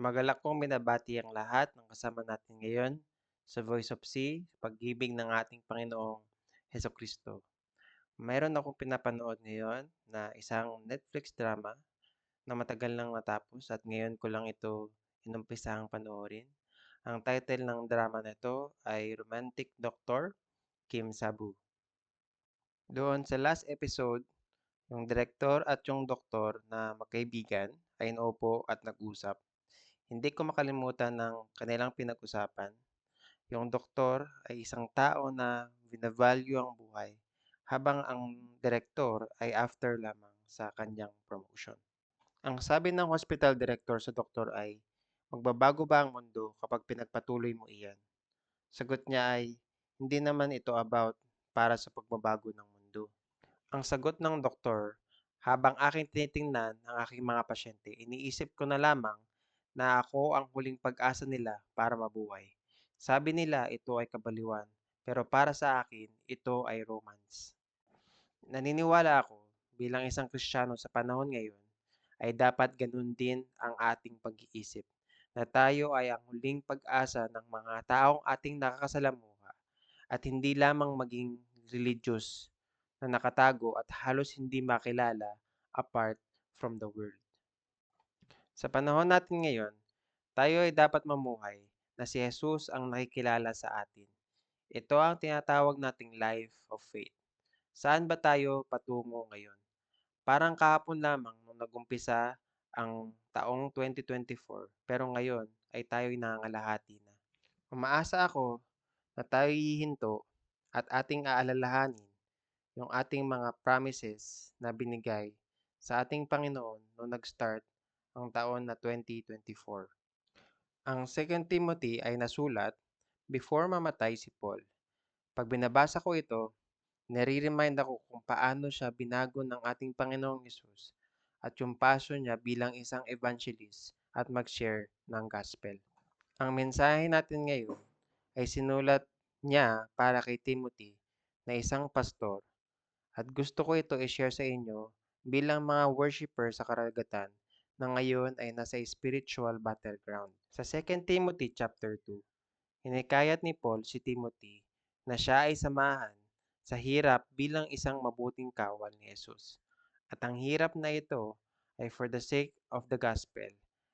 Magalak kong binabati ang lahat ng kasama natin ngayon sa Voice of Sea, pag-ibig ng ating Panginoong Kristo. Mayroon akong pinapanood ngayon na isang Netflix drama na matagal nang natapos at ngayon ko lang ito inumpisahang panoorin. Ang title ng drama na ito ay Romantic Doctor Kim Sabu. Doon sa last episode, yung direktor at yung doktor na magkaibigan ay naupo at nag-usap. Hindi ko makalimutan ng kanilang pinag-usapan. Yung doktor ay isang tao na binavalue ang buhay, habang ang direktor ay after lamang sa kanyang promotion. Ang sabi ng hospital director sa doktor ay, magbabago ba ang mundo kapag pinagpatuloy mo iyan? Sagot niya ay, hindi naman ito about para sa pagbabago ng mundo. Ang sagot ng doktor, habang aking tinitingnan ang aking mga pasyente, iniisip ko na lamang na ako ang huling pag-asa nila para mabuhay. Sabi nila ito ay kabaliwan, pero para sa akin, ito ay romance. Naniniwala ako, bilang isang Kristiyano sa panahon ngayon, ay dapat ganun din ang ating pag-iisip, na tayo ay ang huling pag-asa ng mga taong ating nakakasalamuha at hindi lamang maging religious na nakatago at halos hindi makilala apart from the world. Sa panahon natin ngayon, tayo ay dapat mamuhay na si Jesus ang nakikilala sa atin. Ito ang tinatawag nating life of faith. Saan ba tayo patungo ngayon? Parang kahapon lamang nung nagumpisa ang taong 2024, pero ngayon ay tayo'y nangangalahati na. Umaasa ako na tayo'y hihinto at ating aalalahanin yung ating mga promises na binigay sa ating Panginoon nung nag-start ang taon na 2024. Ang 2 Timothy ay nasulat before mamatay si Paul. Pag binabasa ko ito, nare-remind ako kung paano siya binago ng ating Panginoong Hesus at yung passion niya bilang isang evangelist at mag-share ng gospel. Ang mensahe natin ngayon ay sinulat niya para kay Timothy na isang pastor at gusto ko ito i-share sa inyo bilang mga worshipper sa karagatan na ngayon ay nasa spiritual battleground. Sa 2 Timothy chapter 2, hinikayat ni Paul si Timothy na siya ay samahan sa hirap bilang isang mabuting kawal ni Jesus. At ang hirap na ito ay for the sake of the gospel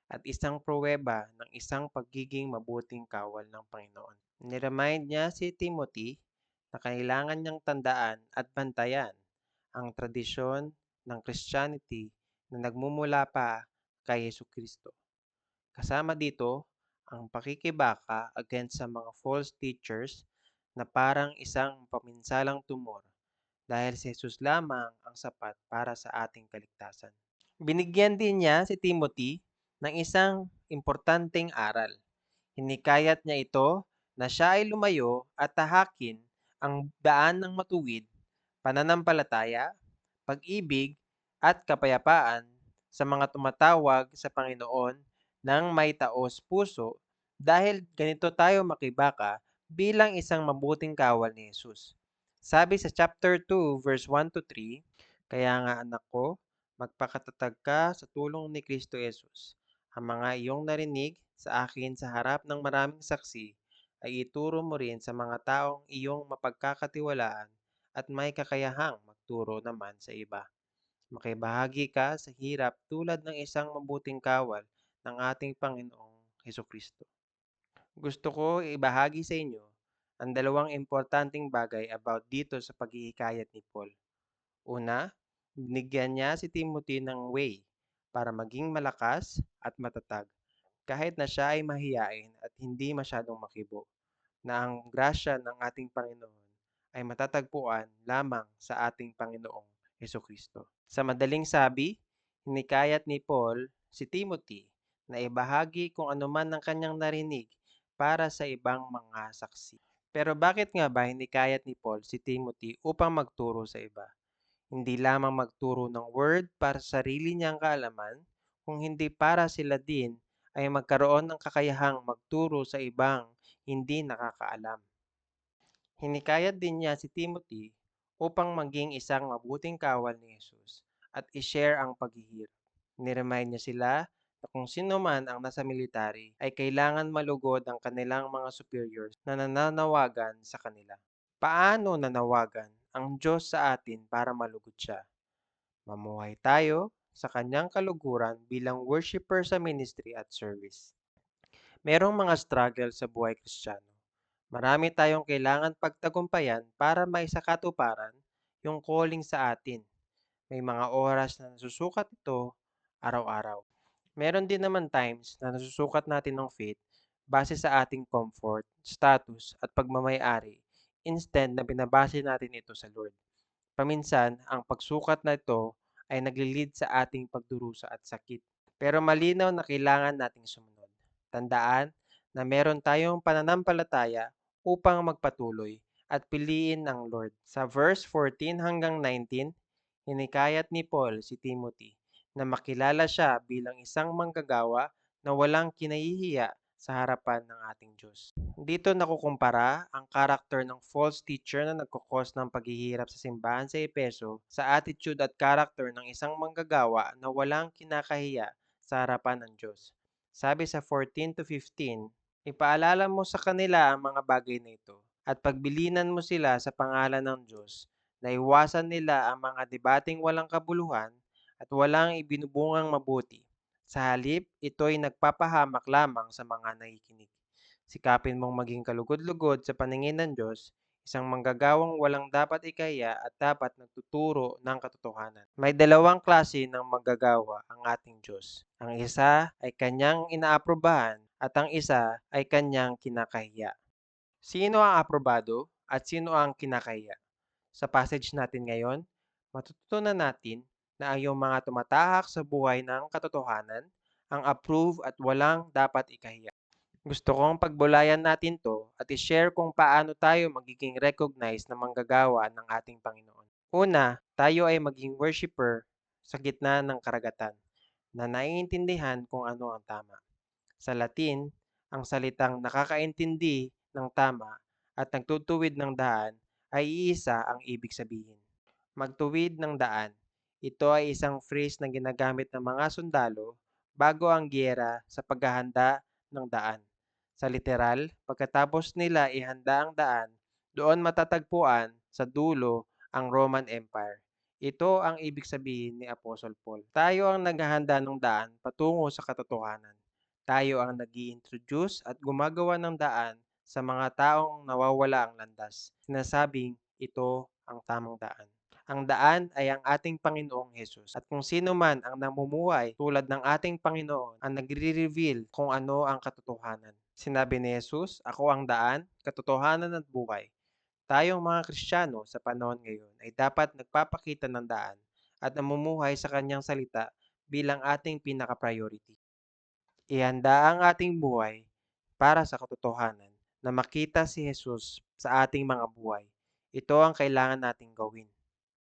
at isang pruweba ng isang pagiging mabuting kawal ng Panginoon. Niremind niya si Timothy na kailangan niyang tandaan at bantayan ang tradisyon ng Christianity na nagmumula pa kay Yesu Kristo. Kasama dito ang pakikibaka against sa mga false teachers na parang isang paminsalang tumor dahil si Jesus lamang ang sapat para sa ating kaligtasan. Binigyan din niya si Timothy ng isang importanteng aral. Hinikayat niya ito na siya ay lumayo at tahakin ang daan ng matuwid, pananampalataya, pag-ibig at kapayapaan sa mga tumatawag sa Panginoon ng may taos puso dahil ganito tayo makibaka bilang isang mabuting kawal ni Jesus. Sabi sa chapter 2 verse 1 to 3, kaya nga anak ko, magpakatatag ka sa tulong ni Kristo Jesus. Ang mga iyong narinig sa akin sa harap ng maraming saksi ay ituro mo rin sa mga taong iyong mapagkakatiwalaan at may kakayahang magturo naman sa iba. Makibahagi ka sa hirap tulad ng isang mabuting kawal ng ating Panginoong Heso Kristo. Gusto ko ibahagi sa inyo ang dalawang importanteng bagay about dito sa paghihikayat ni Paul. Una, binigyan niya si Timothy ng way para maging malakas at matatag kahit na siya ay mahiyain at hindi masyadong makibo, na ang grasya ng ating Panginoon ay matatagpuan lamang sa ating Panginoong Heso Kristo. Sa madaling sabi, hinikayat ni Paul si Timothy na ibahagi kung anuman ang kanyang narinig para sa ibang mga saksi. Pero bakit nga ba hinikayat ni Paul si Timothy upang magturo sa iba? Hindi lamang magturo ng word para sa sarili niyang kaalaman, kung hindi para sila din ay magkaroon ng kakayahang magturo sa ibang hindi nakakaalam. Hinikayat din niya si Timothy upang maging isang mabuting kawal ni Jesus at i-share ang paghihirap. Niremind niya sila na kung sino man ang nasa military ay kailangan malugod ang kanilang mga superiors na nananawagan sa kanila. Paano nanawagan ang Diyos sa atin para malugod siya? Mamuhay tayo sa kanyang kaluguran bilang worshiper sa ministry at service. Merong mga struggle sa buhay Kristiyano. Marami tayong kailangan pagtagumpayan para maisakatuparan yung calling sa atin. May mga oras na nasusukat ito araw-araw. Meron din naman times na nasusukat natin ng faith base sa ating comfort, status at pagmamayari instead na binabase natin ito sa Lord. Paminsan, ang pagsukat na ito ay naglilid sa ating pagdurusa at sakit. Pero malinaw na kailangan nating sumunod. Tandaan na meron tayong pananampalataya upang magpatuloy at piliin ang Lord. Sa verse 14 hanggang 19, hinikayat ni Paul si Timothy na makilala siya bilang isang manggagawa na walang kinahihiya sa harapan ng ating Diyos. Dito nakukumpara ang karakter ng false teacher na nagkukos ng paghihirap sa simbahan sa Epeso sa attitude at karakter ng isang manggagawa na walang kinakahiya sa harapan ng Diyos. Sabi sa 14 to 15, ipaalala mo sa kanila ang mga bagay na ito at pagbilinan mo sila sa pangalan ng Diyos na iwasan nila ang mga debating walang kabuluhan at walang ibinubungang mabuti. Sa halip, ito'y nagpapahamak lamang sa mga nakikinig. Sikapin mong maging kalugod-lugod sa paningin ng Diyos, isang manggagawang walang dapat ikahiya at dapat nagtuturo ng katotohanan. May dalawang klase ng manggagawa ang ating Diyos. Ang isa ay kanyang inaaprobahan at ang isa ay kanyang kinakahiya. Sino ang aprobado at sino ang kinakahiya? Sa passage natin ngayon, matututunan natin na ang iyong mga tumatahak sa buhay ng katotohanan ang approve at walang dapat ikahiya. Gusto kong pagbulayan natin to at i-share kung paano tayo magiging recognized na manggagawa ng ating Panginoon. Una, tayo ay maging worshiper sa gitna ng karagatan na naiintindihan kung ano ang tama. Sa Latin, ang salitang nakakaintindi ng tama at nagtutuwid ng daan ay iisa ang ibig sabihin. Magtuwid ng daan. Ito ay isang phrase na ginagamit ng mga sundalo bago ang giyera sa paghahanda ng daan. Sa literal, pagkatapos nila ihanda ang daan, doon matatagpuan sa dulo ang Roman Empire. Ito ang ibig sabihin ni Apostle Paul. Tayo ang naghahanda ng daan patungo sa katotohanan. Tayo ang nag-i-introduce at gumagawa ng daan sa mga taong nawawala ang landas. Sinasabing ito ang tamang daan. Ang daan ay ang ating Panginoong Hesus. At kung sino man ang namumuhay tulad ng ating Panginoon ang nagre-reveal kung ano ang katotohanan. Sinabi ni Jesus, ako ang daan, katotohanan at buhay. Tayong mga Kristiyano sa panahon ngayon ay dapat nagpapakita ng daan at namumuhay sa kanyang salita bilang ating pinaka-priority. Ihanda ang ating buhay para sa katotohanan na makita si Jesus sa ating mga buhay. Ito ang kailangan nating gawin.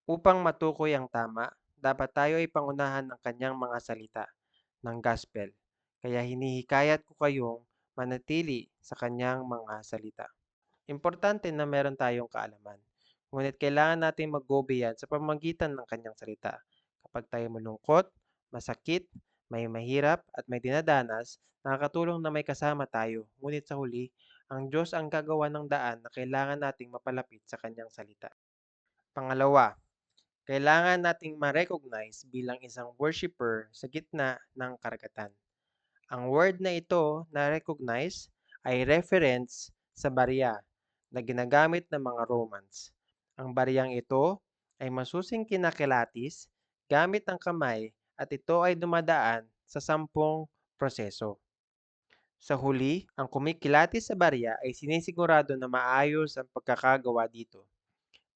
Upang matukoy ang tama, dapat tayo ay pangunahan ng kanyang mga salita ng gospel. Kaya hinihikayat ko kayong manatili sa kanyang mga salita. Importante na meron tayong kaalaman. Ngunit kailangan natin mag-obey yan sa pamamagitan ng kanyang salita. Kapag tayo malungkot, masakit, may mahirap at may dinadanas, nakakatulong na may kasama tayo. Ngunit sa huli, ang Diyos ang gagawa ng daan na kailangan nating mapalapit sa kanyang salita. Pangalawa, kailangan nating ma-recognize bilang isang worshiper sa gitna ng karagatan. Ang word na ito na recognize ay reference sa barya na ginagamit ng mga Romans. Ang baryang ito ay masusing kinakilatis gamit ang kamay at ito ay dumadaan sa 10 proseso. Sa huli, ang kumikilatis sa barya ay sinisigurado na maayos ang pagkakagawa dito.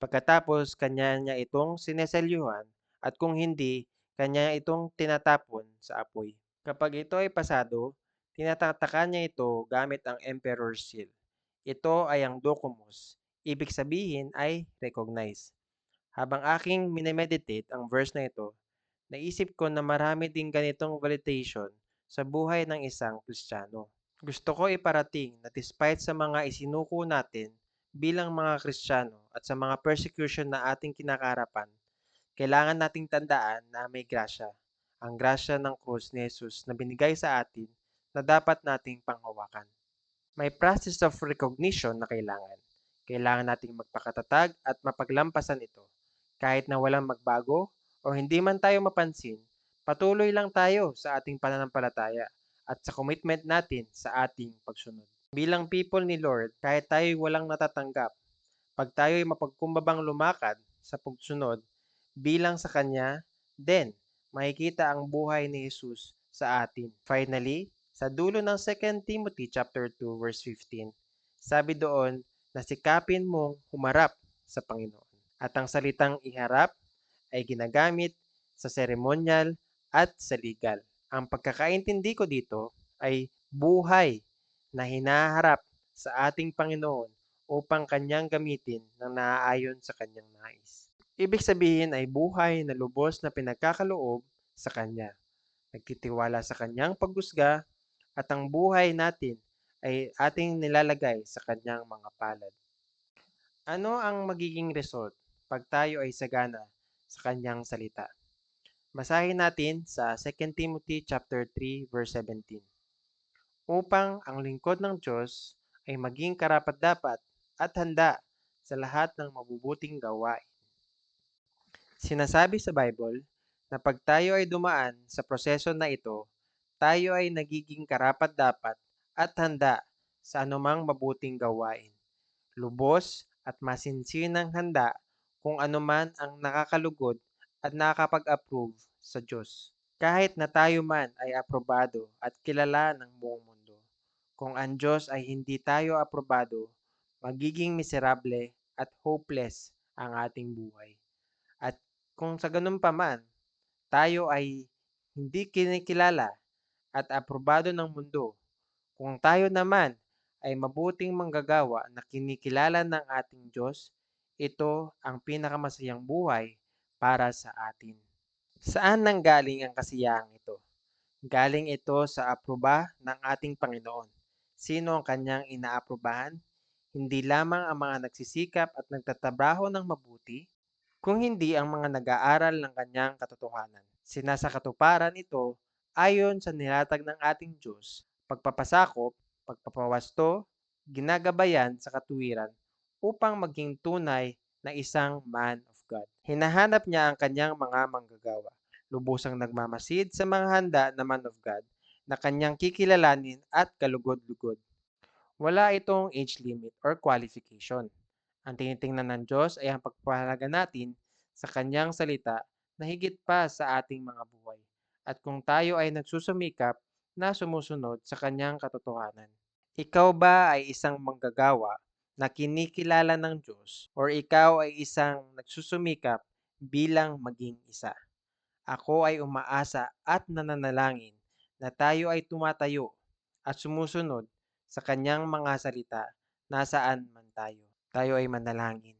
Pagkatapos, kanya niya itong sineselyuhan at kung hindi, kanya itong tinatapon sa apoy. Kapag ito ay pasado, tinatatakan niya ito gamit ang Emperor's Seal. Ito ay ang documus. Ibig sabihin ay recognize. Habang aking minemeditate ang verse na ito, naisip ko na marami ding ganitong validation sa buhay ng isang Kristiyano. Gusto ko iparating na despite sa mga isinuko natin bilang mga Kristiyano at sa mga persecution na ating kinakarapan, kailangan nating tandaan na may grasya. ang grasya ng krus ni Jesus na binigay sa atin na dapat nating panghawakan. May process of recognition na kailangan. Kailangan nating magpakatatag at mapaglampasan ito. Kahit na walang magbago o hindi man tayo mapansin, patuloy lang tayo sa ating pananampalataya at sa commitment natin sa ating pagsunod. Bilang people ni Lord, kahit tayo walang natatanggap, pag tayo'y mapagkumbabang lumakad sa pagsunod bilang sa Kanya, then makikita ang buhay ni Jesus sa atin. Finally, sa dulo ng 2 Timothy chapter 2 verse 15, sabi doon na sikapin mong humarap sa Panginoon. At ang salitang iharap ay ginagamit sa seremonyal at sa legal. Ang pagkakaintindi ko dito ay buhay na hinaharap sa ating Panginoon upang kanyang gamitin ng naaayon sa kanyang nais. Ibig sabihin ay buhay na lubos na pinagkakaloob sa kanya, nagtitiwala sa kanyang paghusga at ang buhay natin ay ating nilalagay sa kanyang mga palad. Ano ang magiging result pag tayo ay sagana sa kanyang salita? Basahin natin sa 2 Timothy chapter 3 verse 17. Upang ang lingkod ng Diyos ay maging karapat-dapat at handa sa lahat ng mabubuting gawain. Sinasabi sa Bible na pag tayo ay dumaan sa proseso na ito, tayo ay nagiging karapat-dapat at handa sa anumang mabuting gawain. Lubos at masinsinang handa kung anuman ang nakakalugod at nakakapag-approve sa Diyos. Kahit na tayo man ay aprobado at kilala ng buong mundo, kung ang Diyos ay hindi tayo aprobado, magiging miserable at hopeless ang ating buhay. At kung sa ganun pa man, tayo ay hindi kinikilala at aprobado ng mundo, kung tayo naman ay mabuting manggagawa na kinikilala ng ating Diyos, ito ang pinakamasayang buhay para sa atin. Saan nanggaling ang kasiyahang ito? Galing ito sa aproba ng ating Panginoon. Sino ang kanyang inaaprobahan? Hindi lamang ang mga nagsisikap at nagtatrabaho ng mabuti, kung hindi ang mga nag-aaral ng kanyang katotohanan. Sinasa katuparan ito ayon sa nilatag ng ating Diyos, pagpapasakop, pagpapawasto, ginagabayan sa katuwiran upang maging tunay na isang man of God. Hinahanap niya ang kanyang mga manggagawa, lubusang nagmamasid sa mga handa na man of God na kanyang kikilalanin at kalugod-lugod. Wala itong age limit or qualification. Ang tinitingnan ng Diyos ay ang pagpapahalaga natin sa kanyang salita na higit pa sa ating mga buhay. At kung tayo ay nagsusumikap na sumusunod sa kanyang katotohanan. Ikaw ba ay isang manggagawa na kinikilala ng Diyos or ikaw ay isang nagsusumikap bilang maging isa? Ako ay umaasa at nananalangin na tayo ay tumatayo at sumusunod sa kanyang mga salita nasaan man tayo. Tayo ay manalangin.